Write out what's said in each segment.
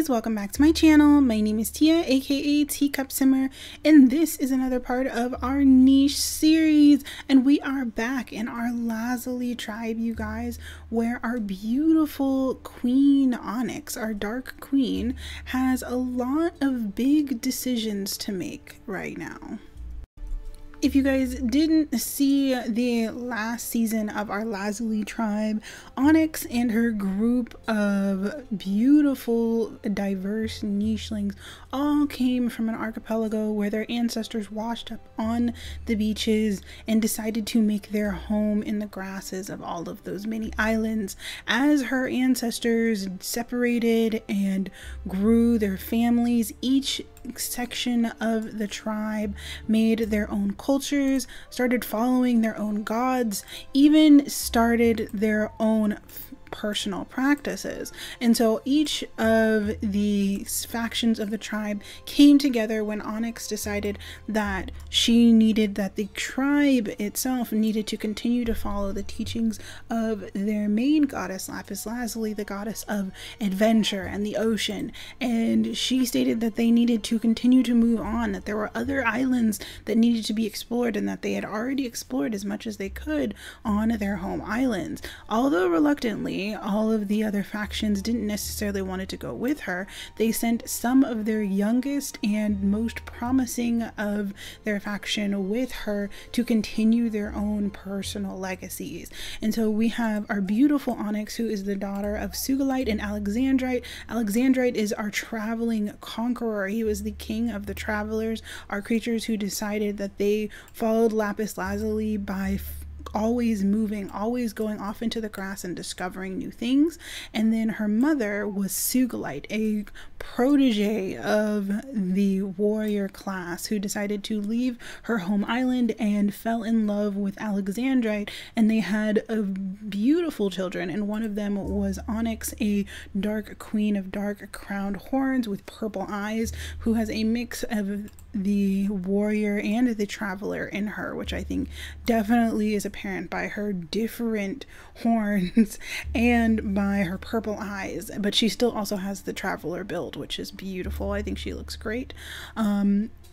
guys, welcome back to my channel. My name is Tia, aka Teacup Simmer, and this is another part of our niche series, and we are back in our Lazuli Tribe, you guys, where our beautiful queen Onyx, our dark queen, has a lot of big decisions to make right now. If you guys didn't see the last season of our Lazuli Tribe, Onyx and her group of beautiful, diverse nichelings all came from an archipelago where their ancestors washed up on the beaches and decided to make their home in the grasses of all of those many islands. As her ancestors separated and grew their families, each section of the tribe made their own cultures, started following their own gods, even started their own personal practices. And so each of the factions of the tribe came together when Onyx decided that the tribe itself needed to continue to follow the teachings of their main goddess, Lapis Lazuli, the goddess of adventure and the ocean. And she stated that they needed to continue to move on, that there were other islands that needed to be explored, and that they had already explored as much as they could on their home islands. Although reluctantly, all of the other factions didn't necessarily want to go with her. They sent some of their youngest and most promising of their faction with her to continue their own personal legacies. And so we have our beautiful Onyx, who is the daughter of Sugilite and Alexandrite. Alexandrite is our traveling conqueror. He was the king of the travelers, our creatures who decided that they followed Lapis Lazuli by always moving, always going off into the grass and discovering new things. And then her mother was Sugilite, a protege of the warrior class who decided to leave her home island and fell in love with Alexandrite, and they had beautiful children, and one of them was Onyx, a dark queen of dark crowned horns with purple eyes, who has a mix of the warrior and the traveler in her, which I think definitely is apparent by her different horns and by her purple eyes, but she still also has the traveler build, which is beautiful. I think she looks great.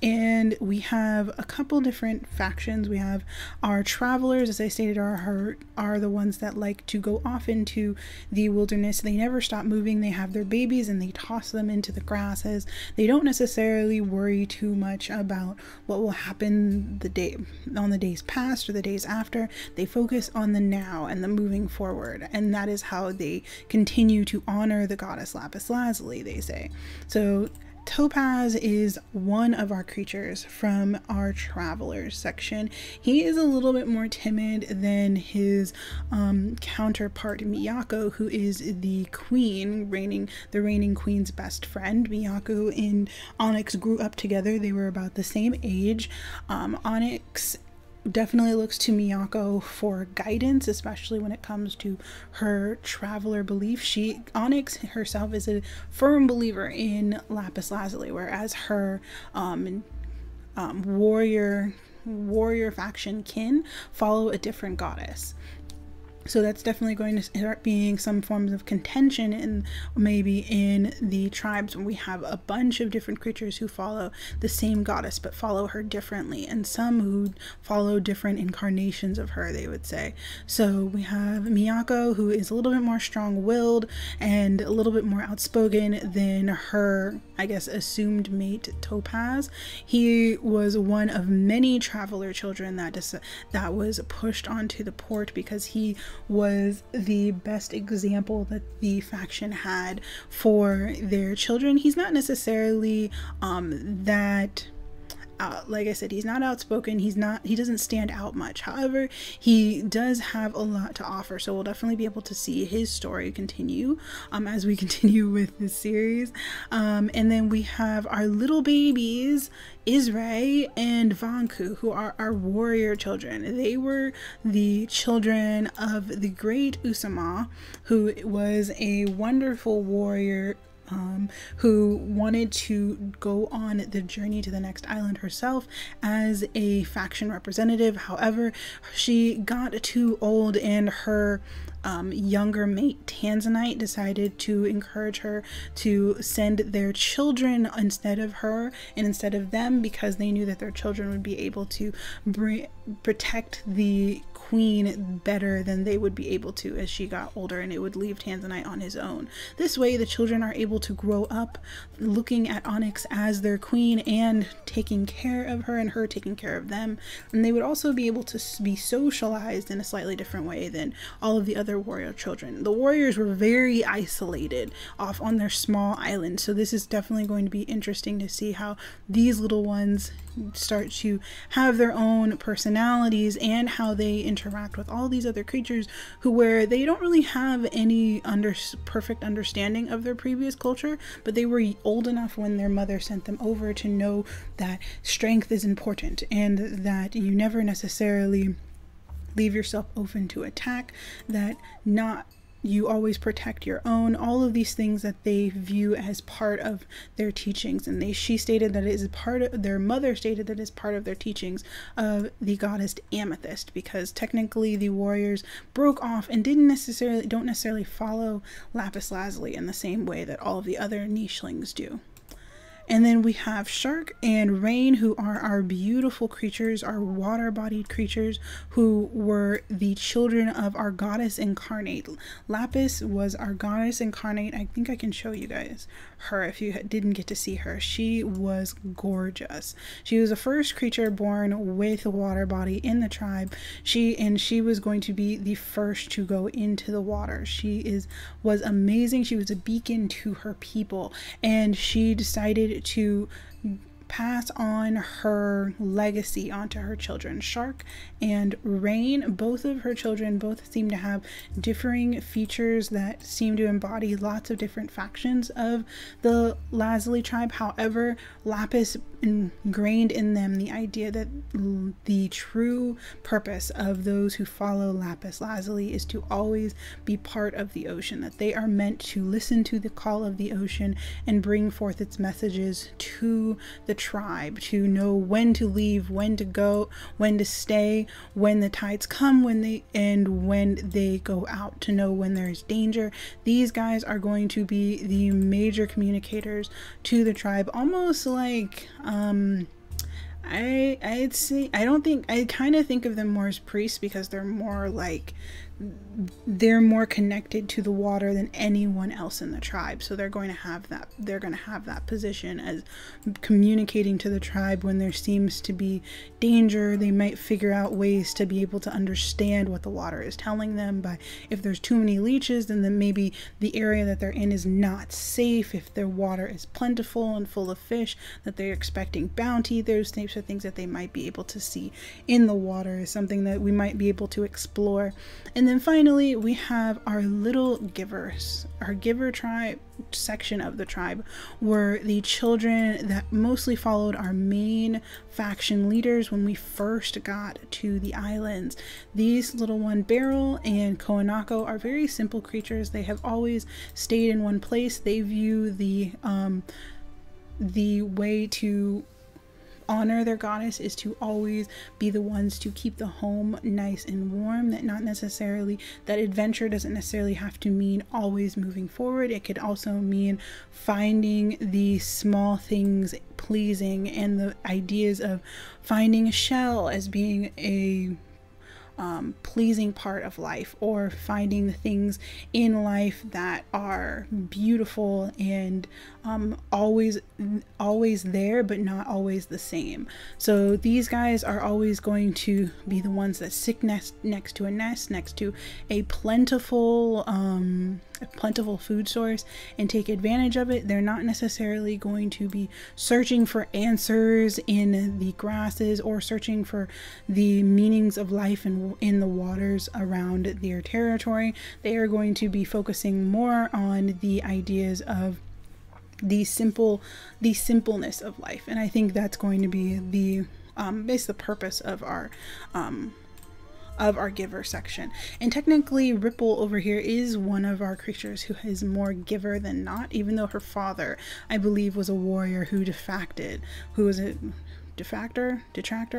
And we have a couple different factions. We have our travelers, as I stated, are the ones that like to go off into the wilderness. They never stop moving. They have their babies and they toss them into the grasses. They don't necessarily worry too much about what will happen on the days past or the days after. They focus on the now and the moving forward, and that is how they continue to honor the goddess Lapis Lazuli, they say. So Topaz is one of our creatures from our travelers section. He is a little bit more timid than his counterpart Miyako, who is the queen, the reigning queen's best friend. Miyako and Onyx grew up together. They were about the same age. Onyx definitely looks to Miyako for guidance, especially when it comes to her traveler belief. Onyx herself is a firm believer in Lapis Lazuli, whereas her warrior faction kin follow a different goddess. So that's definitely going to start being some forms of contention maybe in the tribes when we have a bunch of different creatures who follow the same goddess but follow her differently, and some who follow different incarnations of her, they would say. So we have Miyako, who is a little bit more strong-willed and a little bit more outspoken than her, I guess, assumed mate Topaz. He was one of many traveler children that was pushed onto the port because he was the best example that the faction had for their children. He's not necessarily like I said, he's not outspoken. He doesn't stand out much. However, he does have a lot to offer. So we'll definitely be able to see his story continue as we continue with this series. And then we have our little babies, Isray and Vanku, who are our warrior children. They were the children of the great Usama, who was a wonderful warrior who wanted to go on the journey to the next island herself as a faction representative. However, she got too old and her younger mate Tanzanite decided to encourage her to send their children instead of her and instead of them, because they knew that their children would be able to protect the queen better than they would be able to as she got older, and it would leave Tanzanite on his own. This way the children are able to grow up looking at Onyx as their queen and taking care of her, and her taking care of them, and they would also be able to be socialized in a slightly different way than all of the other warrior children. The warriors were very isolated off on their small island, so this is definitely going to be interesting to see how these little ones start to have their own personalities and how they interact with all these other creatures where they don't really have any perfect understanding of their previous culture, but they were old enough when their mother sent them over to know that strength is important and that you never necessarily leave yourself open to attack, that you always protect your own, all of these things that they view as part of their teachings. And she stated that it is part of, their mother stated that it's part of their teachings of the goddess Amethyst, because technically the warriors broke off and don't necessarily follow Lapis Lazuli in the same way that all of the other nichelings do. And then we have Shark and Rain, who are our beautiful creatures, our water-bodied creatures, who were the children of our goddess incarnate. Lapis was our goddess incarnate. I think I can show you guys her if you didn't get to see her. She was gorgeous. She was the first creature born with a water body in the tribe. She was going to be the first to go into the water. She was amazing. She was a beacon to her people, and she decided to pass on her legacy onto her children. Shark and Rain, both of her children, both seem to have differing features that seem to embody lots of different factions of the Lazuli tribe. However, Lapis ingrained in them the idea that the true purpose of those who follow Lapis Lazuli is to always be part of the ocean, that they are meant to listen to the call of the ocean and bring forth its messages to the tribe, to know when to leave, when to go, when to stay, when the tides come, when they go out, to know when there's danger. These guys are going to be the major communicators to the tribe, almost like I kind of think of them more as priests, because they're more connected to the water than anyone else in the tribe. So they're going to have that position as communicating to the tribe when there seems to be danger. They might figure out ways to be able to understand what the water is telling them. But if there's too many leeches, then maybe the area that they're in is not safe. If their water is plentiful and full of fish, that they're expecting bounty, those types of things that they might be able to see in the water is something that we might be able to explore. And then finally, we have our little givers. Our giver tribe section of the tribe were the children that mostly followed our main faction leaders when we first got to the islands. These little one, Beryl and Koanako, are very simple creatures. They have always stayed in one place. They view the way to honor their goddess is to always be the ones to keep the home nice and warm. That adventure doesn't necessarily have to mean always moving forward. It could also mean finding the small things pleasing, and the ideas of finding a shell as being a pleasing part of life, or finding the things in life that are beautiful and always there, but not always the same. So these guys are always going to be the ones that sit next to a nest, next to a plentiful food source, and take advantage of it. They're not necessarily going to be searching for answers in the grasses or searching for the meanings of life in the waters around their territory. They are going to be focusing more on the ideas of the simpleness of life, and I think that's going to be the purpose of our giver section. And technically Ripple over here is one of our creatures who is more giver than not, even though her father, I believe, was a warrior who defected, who was detractor,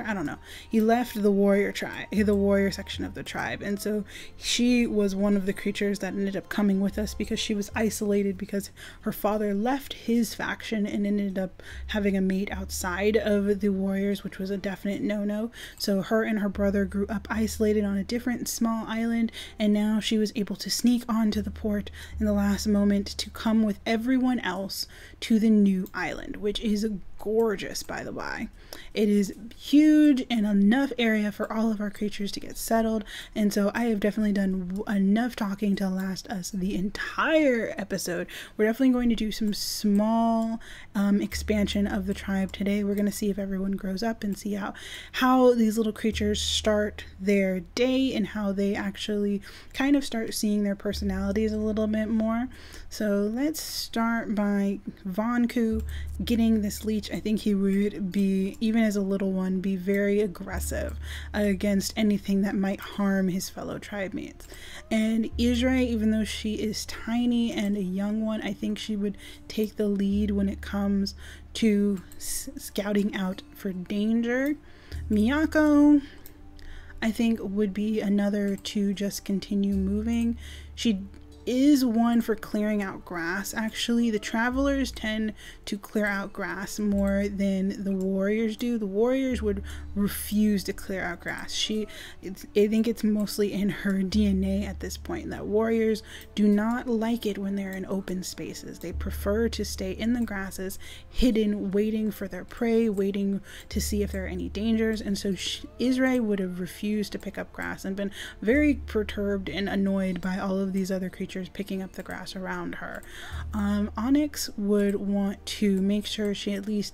I don't know. He left the warrior tribe, the warrior section of the tribe, and so she was one of the creatures that ended up coming with us because she was isolated because her father left his faction and ended up having a mate outside of the warriors, which was a definite no-no. So her and her brother grew up isolated on a different small island, and now she was able to sneak onto the port in the last moment to come with everyone else to the new island, which is gorgeous, by the way. It is huge and enough area for all of our creatures to get settled, and so I have definitely done enough talking to last us the entire episode. We're definitely going to do some small expansion of the tribe today. We're going to see if everyone grows up and see how these little creatures start their day and how they actually kind of start seeing their personalities a little bit more. So let's start by Vonku getting this leech. I think he would be, even as a little one, be very aggressive against anything that might harm his fellow tribe mates. And Israel, even though she is tiny and a young one, I think she would take the lead when it comes to scouting out for danger. Miyako, I think, would be another to just continue moving. She is one for clearing out grass. Actually, the travelers tend to clear out grass more than the warriors do. The warriors would refuse to clear out grass. I think it's mostly in her DNA at this point that warriors do not like it when they're in open spaces. They prefer to stay in the grasses, hidden, waiting for their prey, waiting to see if there are any dangers. And so Israel would have refused to pick up grass and been very perturbed and annoyed by all of these other creatures picking up the grass around her. Onyx would want to make sure she at least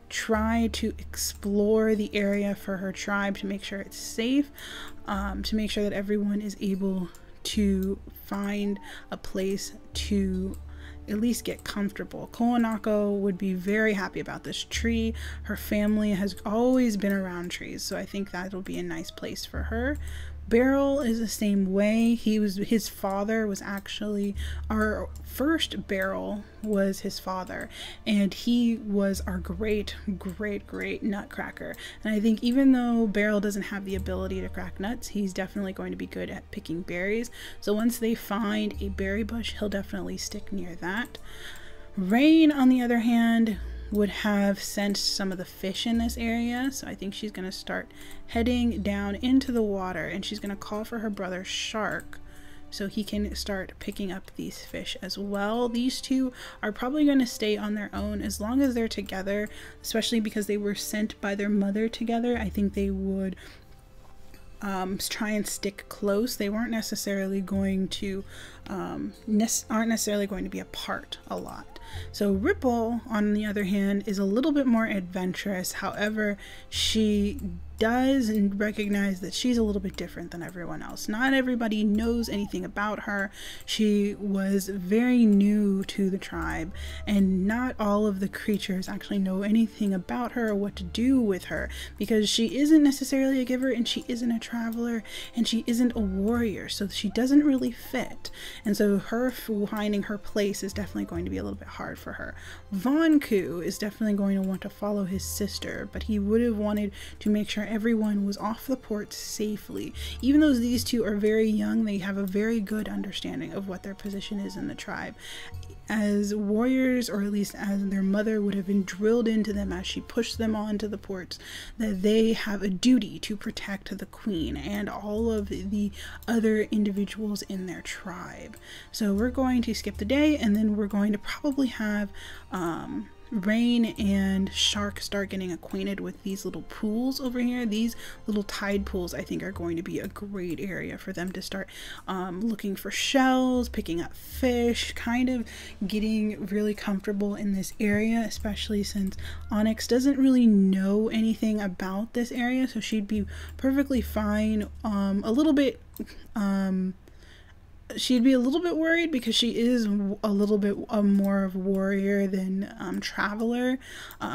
try to explore the area for her tribe to make sure it's safe, to make sure that everyone is able to find a place to at least get comfortable. Koonako would be very happy about this tree. Her family has always been around trees, so I think that'll be a nice place for her. Beryl is the same way. His father was actually, our first Beryl was his father, and he was our great nutcracker. And I think even though Beryl doesn't have the ability to crack nuts, he's definitely going to be good at picking berries. So once they find a berry bush, he'll definitely stick near that. Rain, on the other hand, would have sensed some of the fish in this area, so I think she's going to start heading down into the water, and she's going to call for her brother Shark so he can start picking up these fish as well. These two are probably going to stay on their own as long as they're together, especially because they were sent by their mother together. I think they would try and stick close. They weren't necessarily going to aren't necessarily going to be apart a lot. So Ripple, on the other hand, is a little bit more adventurous. However, she does recognize that she's a little bit different than everyone else. Not everybody knows anything about her. She was very new to the tribe, and not all of the creatures actually know anything about her or what to do with her, because she isn't necessarily a giver, and she isn't a traveler, and she isn't a warrior, so she doesn't really fit. And so her finding her place is definitely going to be a little bit hard for her. Vonku is definitely going to want to follow his sister, but he would have wanted to make sure everyone was off the port safely. Even though these two are very young, they have a very good understanding of what their position is in the tribe. As warriors, or at least as their mother would have been drilled into them as she pushed them onto the ports, that they have a duty to protect the queen and all of the other individuals in their tribe. So we're going to skip the day, and then we're going to probably have Rain and Shark start getting acquainted with these little pools over here. These little tide pools, I think, are going to be a great area for them to start looking for shells, picking up fish, kind of getting really comfortable in this area, especially since Onyx doesn't really know anything about this area, so she'd be perfectly fine. She'd be a little bit worried because she is a little bit more of a warrior than traveler,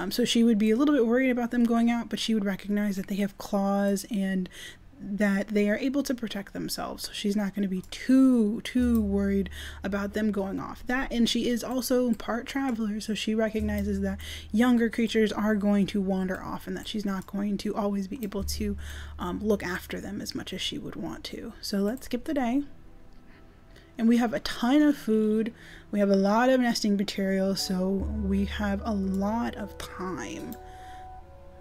so she would be a little bit worried about them going out, but she would recognize that they have claws and that they are able to protect themselves. So she's not going to be too worried about them going off. That, and she is also part traveler, so she recognizes that younger creatures are going to wander off and that she's not going to always be able to look after them as much as she would want to. So let's skip the day. And we have a ton of food. We have a lot of nesting material, so we have a lot of time.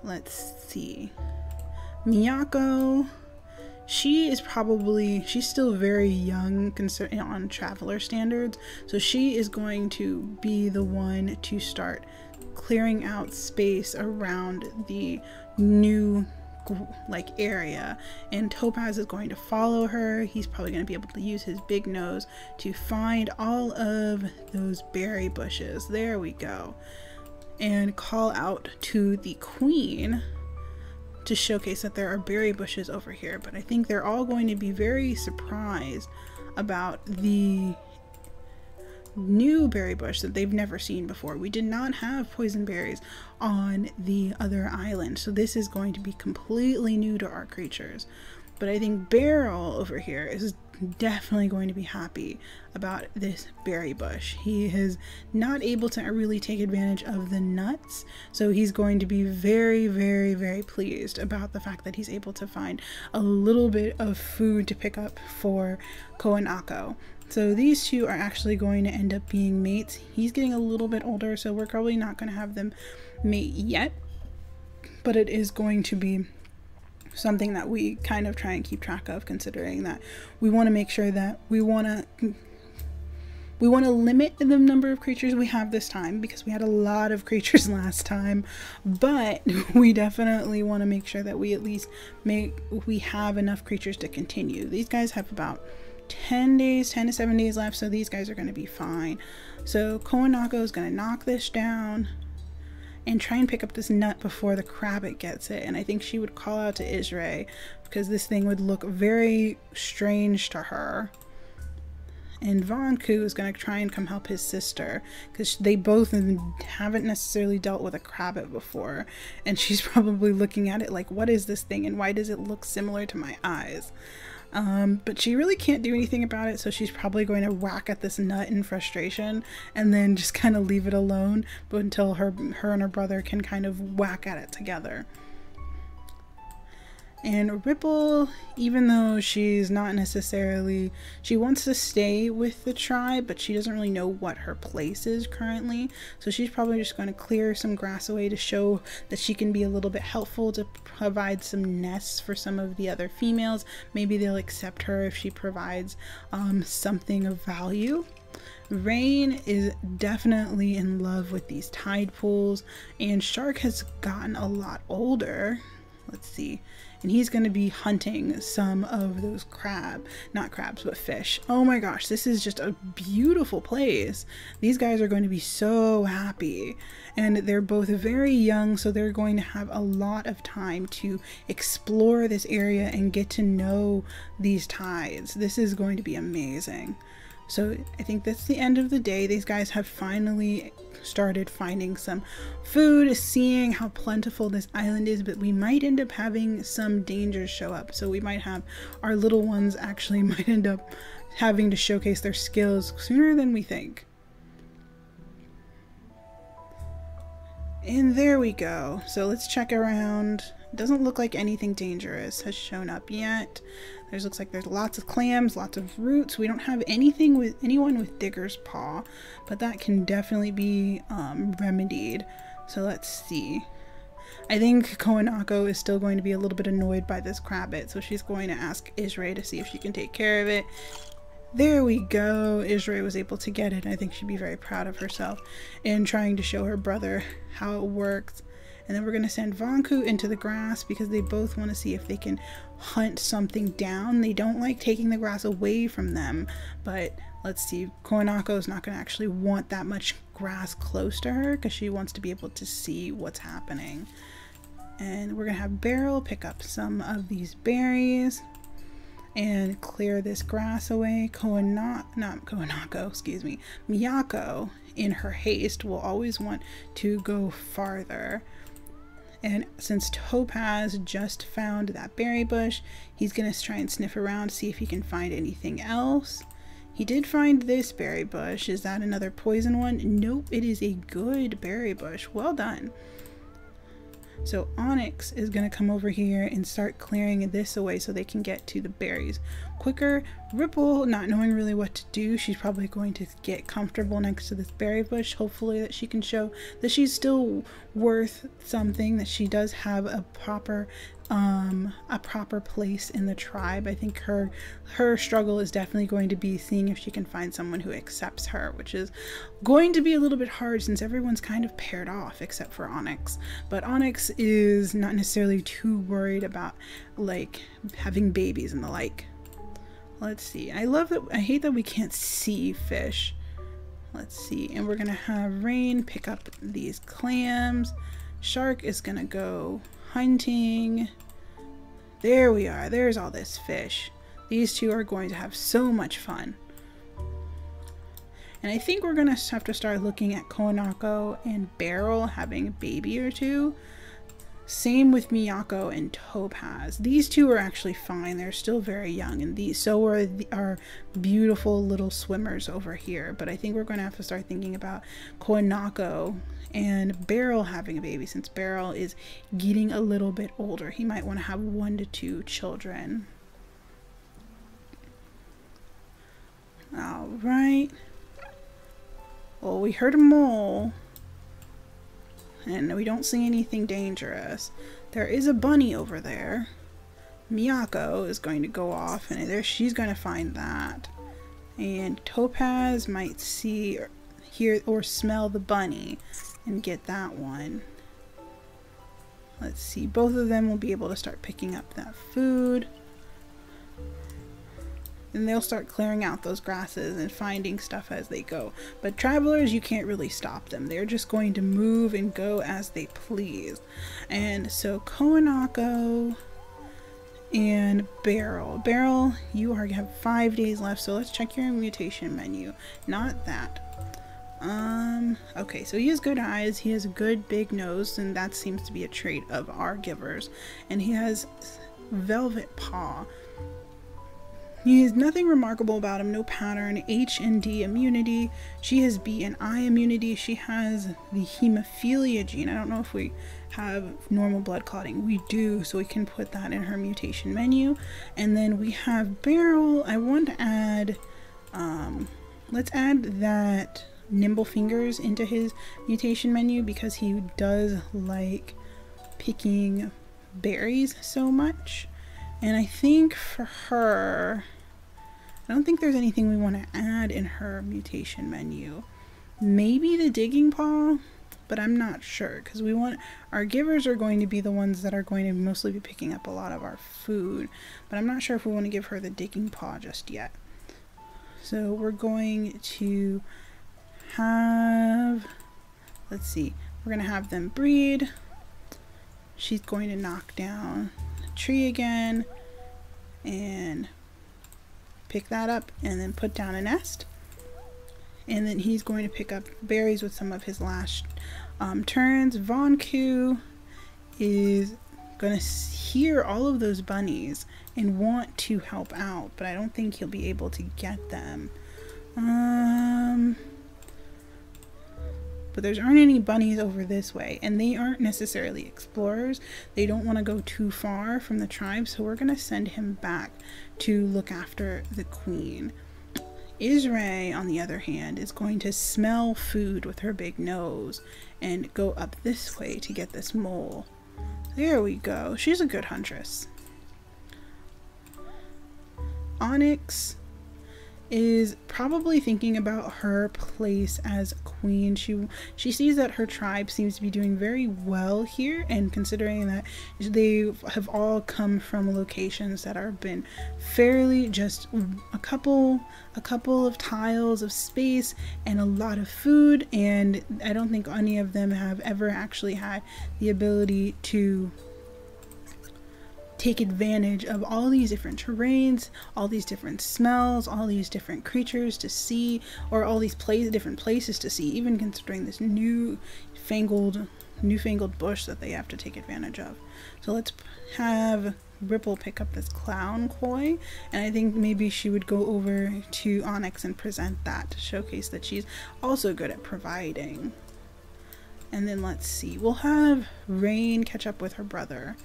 Let's see. Miyako, she's still very young on traveler standards, so she is going to be the one to start clearing out space around the new area, and Topaz is going to follow her. He's probably going to be able to use his big nose to find all of those berry bushes. There we go. And call out to the queen to showcase that there are berry bushes over here, but I think they're all going to be very surprised about the new berry bush that they've never seen before. We did not have poison berries on the other island, so this is going to be completely new to our creatures. But I think Beryl over here is definitely going to be happy about this berry bush. He is not able to really take advantage of the nuts, so he's going to be very pleased about the fact that he's able to find a little bit of food to pick up for Koanako. So these two are actually going to end up being mates. He's getting a little bit older, so we're probably not going to have them mate yet, but it is going to be something that we kind of try and keep track of, considering that we want to make sure that we want to limit the number of creatures we have this time, because we had a lot of creatures last time, but we definitely want to make sure that we at least we have enough creatures to continue. These guys have about 10 to 7 days left, so these guys are going to be fine. So Koanako is going to knock this down and try and pick up this nut before the Crabbit gets it, and I think she would call out to Israel because this thing would look very strange to her. And Vanku is going to try and come help his sister because they both haven't necessarily dealt with a Crabbit before, and she's probably looking at it like, what is this thing and why does it look similar to my eyes? But she really can't do anything about it, so she's probably going to whack at this nut in frustration and then just kind of leave it alone, but until her and her brother can kind of whack at it together. And Ripple, even though she's not necessarily, she wants to stay with the tribe, but she doesn't really know what her place is currently. So she's probably just going to clear some grass away to show that she can be a little bit helpful, to provide some nests for some of the other females. Maybe they'll accept her if she provides something of value. Rain is definitely in love with these tide pools, and Shark has gotten a lot older. Let's see. And he's going to be hunting some of those not crabs, but fish. Oh my gosh, this is just a beautiful place. These guys are going to be so happy. And they're both very young, so they're going to have a lot of time to explore this area and get to know these tides. This is going to be amazing. So I think that's the end of the day. These guys have finally started finding some food, seeing how plentiful this island is, but we might end up having some dangers show up. So we might have our little ones actually might end up having to showcase their skills sooner than we think. And there we go. So let's check around. Doesn't look like anything dangerous has shown up yet. Looks like there's lots of clams, lots of roots. We don't have anything with anyone with Digger's Paw, but that can definitely be remedied. So let's see. I think Koanako is still going to be a little bit annoyed by this Crabbit, so she's going to ask Israel to see if she can take care of it. There we go. Israel was able to get it. I think she'd be very proud of herself in trying to show her brother how it works. And then we're going to send Vanku into the grass because they both want to see if they can hunt something down. They don't like taking the grass away from them, but let's see. Koanako is not going to actually want that much grass close to her because she wants to be able to see what's happening. And we're going to have Beryl pick up some of these berries and clear this grass away. Miyako, in her haste, will always want to go farther. And since Topaz just found that berry bush, he's gonna try and sniff around, see if he can find anything else. He did find this berry bush. Is that another poison one? Nope, it is a good berry bush. Well done. So Onyx is going to come over here and start clearing this away so they can get to the berries quicker. Ripple, not knowing really what to do, she's probably going to get comfortable next to this berry bush. Hopefully that she can show that she's still worth something, that she does have a proper place in the tribe. I think her struggle is definitely going to be seeing if she can find someone who accepts her, which is going to be a little bit hard since everyone's kind of paired off except for Onyx. But Onyx is not necessarily too worried about like having babies and the like. Let's see. I hate that we can't see fish. Let's see. And we're gonna have Rain pick up these clams. Shark is gonna go hunting. There we are. There's all this fish. These two are going to have so much fun. And I think we're gonna have to start looking at Konako and Beryl having a baby or two. Same with Miyako and Topaz. These two are actually fine. They're still very young, and so are our beautiful little swimmers over here. But I think we're going to have to start thinking about Konako and Beryl having a baby, since Beryl is getting a little bit older. He might want to have 1 to 2 children. All right. Well, we heard a mole. And we don't see anything dangerous. There is a bunny over there. Miyako is going to go off, and she's going to find that. And Topaz might see, or hear, or smell the bunny and get that one. Let's see. Both of them will be able to start picking up that food. And they'll start clearing out those grasses and finding stuff as they go. But travelers, you can't really stop them. They're just going to move and go as they please. And so Konako and Beryl. Beryl, you have 5 days left, so let's check your mutation menu. Not that. Okay, so he has good eyes, he has a good big nose, and that seems to be a trait of our givers. And he has velvet paw. He has nothing remarkable about him, no pattern. H and D immunity. She has B and I immunity. She has the hemophilia gene. I don't know if we have normal blood clotting. We do, so we can put that in her mutation menu. And then we have Beryl. I want to add, let's add that nimble fingers into his mutation menu, because he does like picking berries so much. And I think for her, I don't think there's anything we want to add in her mutation menu. Maybe the digging paw, but I'm not sure, because we want, our givers are going to be the ones that are going to mostly be picking up a lot of our food, but I'm not sure if we want to give her the digging paw just yet. So we're going to have, let's see, we're going to have them breed. She's going to knock down tree again and pick that up and then put down a nest, and then he's going to pick up berries with some of his last turns. Vonku is gonna hear all of those bunnies and want to help out, but I don't think he'll be able to get them. But there aren't any bunnies over this way, and they aren't necessarily explorers. They don't want to go too far from the tribe, so we're going to send him back to look after the queen. Israe, on the other hand, is going to smell food with her big nose and go up this way to get this mole. There we go. She's a good huntress. Onyx is probably thinking about her place as queen. She sees that her tribe seems to be doing very well here, and considering that they have all come from locations that have been fairly just a couple of tiles of space and a lot of food, and I don't think any of them have ever actually had the ability to take advantage of all these different terrains, all these different smells, all these different creatures to see, or all these different places to see, even considering this new fangled newfangled bush that they have to take advantage of. So let's have Ripple pick up this clown koi, and I think maybe she would go over to Onyx and present that to showcase that she's also good at providing. And then let's see, we'll have Rain catch up with her brother.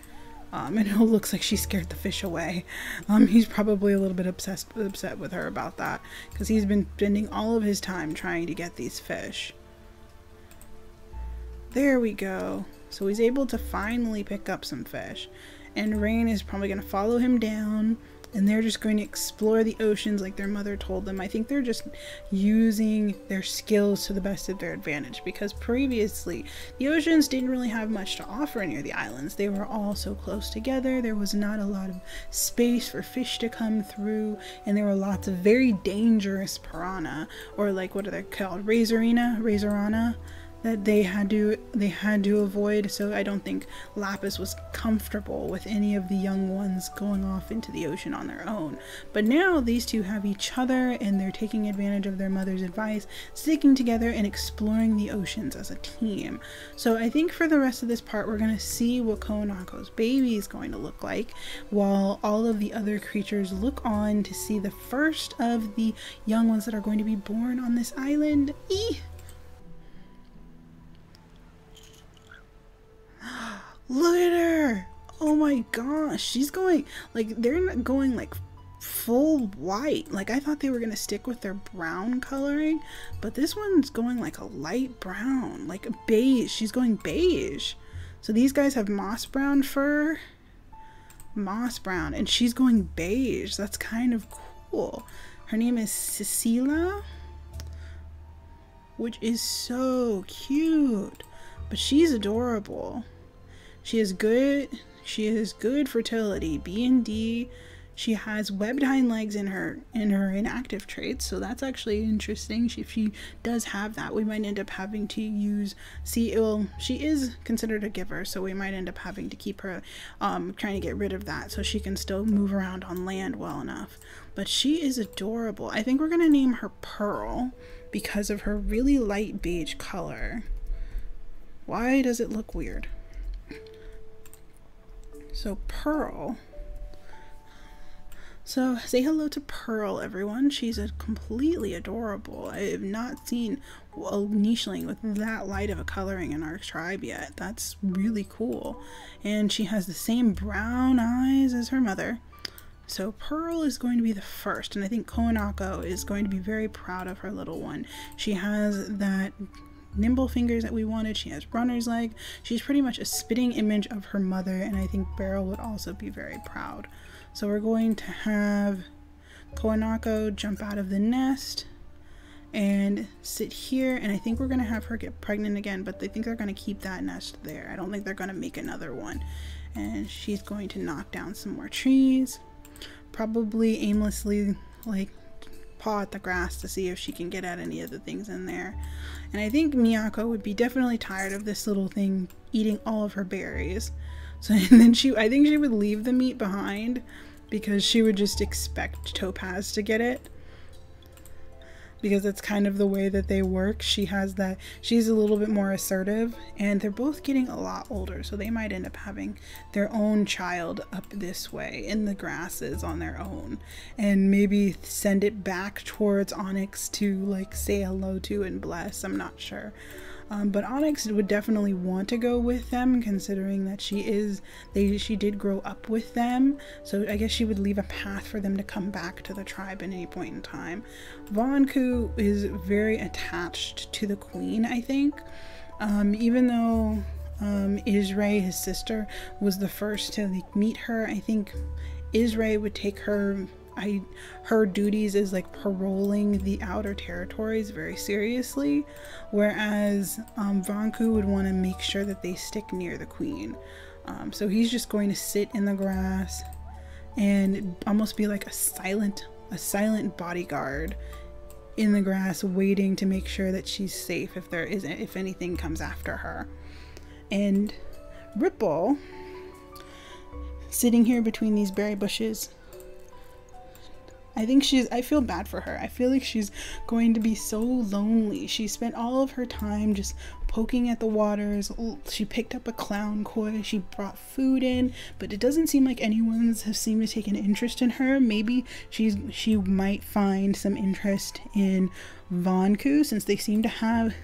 And it looks like she scared the fish away. He's probably a little bit upset with her about that, because he's been spending all of his time trying to get these fish. There we go. So he's able to finally pick up some fish. And Rain is probably going to follow him down, and they're just going to explore the oceans like their mother told them. I think they're just using their skills to the best of their advantage, because previously the oceans didn't really have much to offer near the islands. They were all so close together. There was not a lot of space for fish to come through, and there were lots of very dangerous piranha, or like, what are they called? Razorana, that they had to avoid. So I don't think Lapis was comfortable with any of the young ones going off into the ocean on their own. But now these two have each other, and they're taking advantage of their mother's advice, sticking together and exploring the oceans as a team. So I think for the rest of this part, we're going to see what Konako's baby is going to look like, while all of the other creatures look on to see the first of the young ones that are going to be born on this island. Look at her! Oh my gosh, she's going, like, they're not going like full white. Like, I thought they were gonna stick with their brown coloring, but this one's going like a light brown, like a beige. She's going beige. So these guys have moss brown fur, moss brown, and she's going beige. That's kind of cool. Her name is Cecilia, which is so cute, but she's adorable. She has good fertility, B and D. She has webbed hind legs in her inactive traits, so that's actually interesting. If she does have that, we might end up having to use, she is considered a giver, so we might end up having to keep her, trying to get rid of that so she can still move around on land well enough. But she is adorable. I think we're gonna name her Pearl because of her really light beige color. Why does it look weird? So Pearl. So say hello to Pearl, everyone. She's completely adorable. I have not seen a nicheling with that light of a coloring in our tribe yet. That's really cool. And she has the same brown eyes as her mother. So Pearl is going to be the first, and I think Konako is going to be very proud of her little one. She has that nimble fingers that we wanted. She has runner's leg. She's pretty much a spitting image of her mother, and I think Beryl would also be very proud. So we're going to have Konako jump out of the nest and sit here, and I think we're going to have her get pregnant again, but they think they're going to keep that nest there. I don't think they're going to make another one. And she's going to knock down some more trees, probably aimlessly like paw at the grass to see if she can get at any of the things in there. And I think Miyako would be definitely tired of this little thing eating all of her berries. So and then I think she would leave the meat behind because she would just expect Topaz to get it, because that's kind of the way that they work. She's a little bit more assertive, and they're both getting a lot older, so they might end up having their own child up this way in the grasses on their own, and maybe send it back towards Onyx to like say hello to and bless. I'm not sure. But Onyx would definitely want to go with them, considering that she did grow up with them. So I guess she would leave a path for them to come back to the tribe at any point in time. Vonku is very attached to the queen, I think. Even though Isray, his sister, was the first to like meet her, I think Isray would take her duties as like paroling the outer territories very seriously, whereas Vonku would want to make sure that they stick near the queen. So he's just going to sit in the grass and almost be like a silent bodyguard in the grass, waiting to make sure that she's safe if anything comes after her. And Ripple, sitting here between these berry bushes, I feel bad for her. I feel like she's going to be so lonely. She spent all of her time just poking at the waters. She picked up a clown koi. She brought food in, but it doesn't seem like anyone's have seemed to take an interest in her. Maybe she might find some interest in Vanku, since they seem to have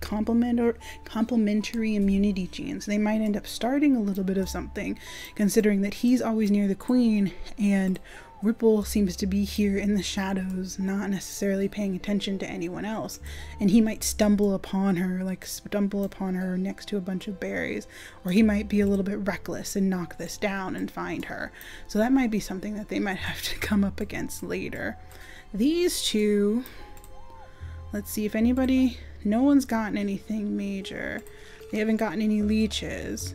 complementary immunity genes. They might end up starting a little bit of something, considering that he's always near the queen and Ripple seems to be here in the shadows, not necessarily paying attention to anyone else, and he might stumble upon her next to a bunch of berries, or he might be a little bit reckless and knock this down and find her. So that might be something that they might have to come up against later. These two, let's see if anybody, no one's gotten anything major. They haven't gotten any leeches.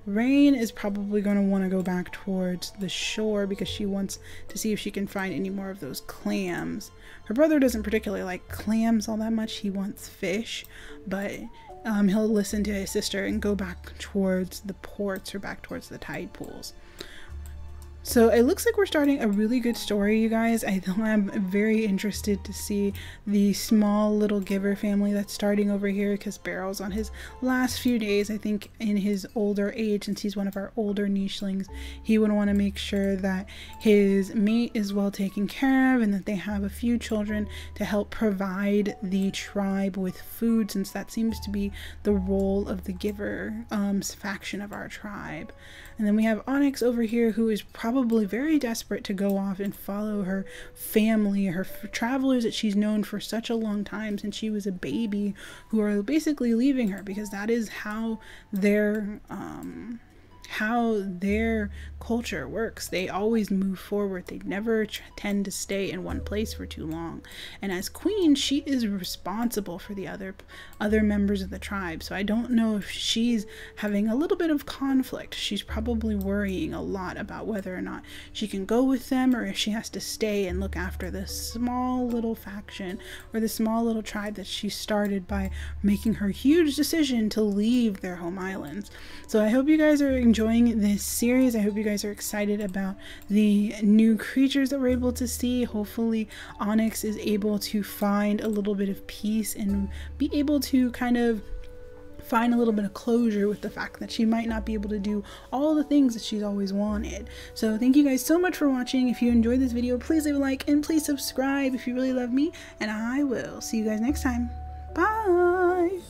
Rain is probably going to want to go back towards the shore because she wants to see if she can find any more of those clams. Her brother doesn't particularly like clams all that much. He wants fish, but he'll listen to his sister and go back towards the ports or back towards the tide pools. So it looks like we're starting a really good story, you guys. I'm very interested to see the small little giver family that's starting over here, because Barrel's on his last few days. I think in his older age, since he's one of our older nichelings, he would want to make sure that his mate is well taken care of and that they have a few children to help provide the tribe with food, since that seems to be the role of the giver faction of our tribe. And then we have Onyx over here, who is probably very desperate to go off and follow her family, her travelers that she's known for such a long time since she was a baby, who are basically leaving her because that is how their culture works. They always move forward. They never tend to stay in one place for too long. And as queen, she is responsible for the other members of the tribe. So I don't know if she's having a little bit of conflict. She's probably worrying a lot about whether or not she can go with them, or if she has to stay and look after this small little faction or the small little tribe that she started by making her huge decision to leave their home islands. So I hope you guys are enjoying this series. I hope you guys are excited about the new creatures that we're able to see. Hopefully Onyx is able to find a little bit of peace and be able to kind of find a little bit of closure with the fact that she might not be able to do all the things that she's always wanted. So thank you guys so much for watching. If you enjoyed this video, please leave a like and please subscribe if you really love me, and I will see you guys next time. Bye.